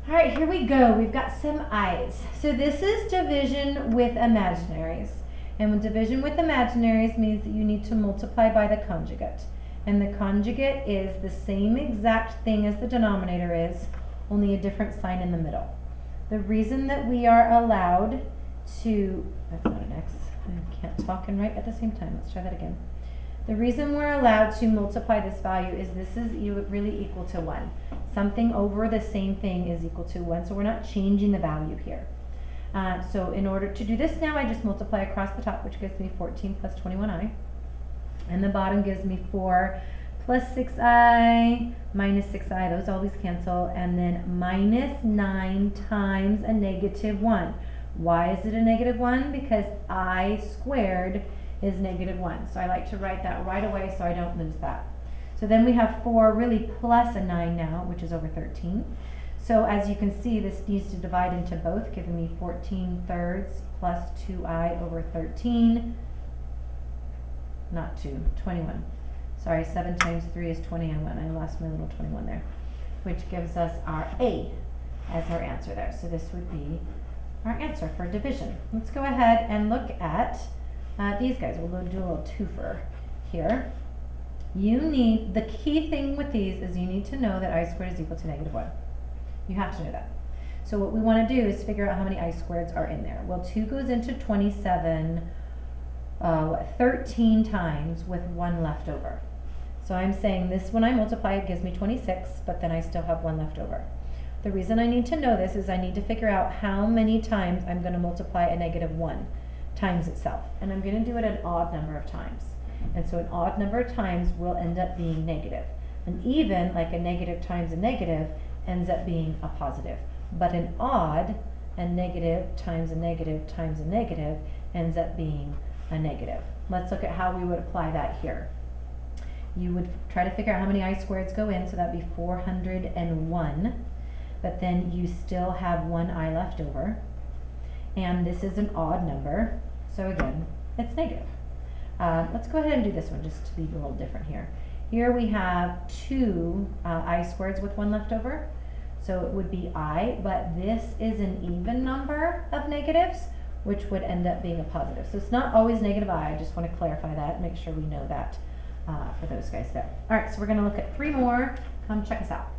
All right, here we go. We've got some i's. So this is division with imaginaries. And with division with imaginaries means that you need to multiply by the conjugate. And the conjugate is the same exact thing as the denominator is, only a different sign in the middle. The reason that we are allowed to, that's not an X, I can't talk and write at the same time. Let's try that again. The reason we're allowed to multiply this value is this is really equal to 1. Something over the same thing is equal to 1, so we're not changing the value here. So in order to do this now, I just multiply across the top, which gives me 14 plus 21i. And the bottom gives me 4 plus 6i minus 6i. Those always cancel. And then minus 9 times a negative 1. Why is it a negative 1? Because I squared is negative 1. So I like to write that right away so I don't lose that. So then we have 4 really plus a 9 now, which is over 13. So as you can see, this needs to divide into both, giving me 14 thirds plus 2i over 13. Not 2, 21. Sorry, 7 times 3 is 21. I lost my little 21 there, which gives us our A as our answer there. So this would be our answer for division. Let's go ahead and look at these guys. We'll do a little twofer here. The key thing with these is you need to know that I squared is equal to negative 1. You have to know that. So what we want to do is figure out how many I squareds are in there. Well, 2 goes into 27, 13 times with 1 left over. So I'm saying this, when I multiply, it gives me 26, but then I still have 1 left over. The reason I need to know this is I need to figure out how many times I'm going to multiply a negative 1 times itself. And I'm going to do it an odd number of times. And so an odd number of times will end up being negative. And even, like a negative times a negative, ends up being a positive. But an odd, a negative times a negative times a negative, ends up being a negative. Let's look at how we would apply that here. You would try to figure out how many I squareds go in, so that'd be 401. But then you still have 1 I left over. And this is an odd number, so again, it's negative. Let's go ahead and do this one just to be a little different here. Here we have 2 I squareds with 1 left over. So it would be I, but this is an even number of negatives, which would end up being a positive. So it's not always negative I just want to clarify that, make sure we know that for those guys there. Alright, so we're going to look at 3 more. Come check us out.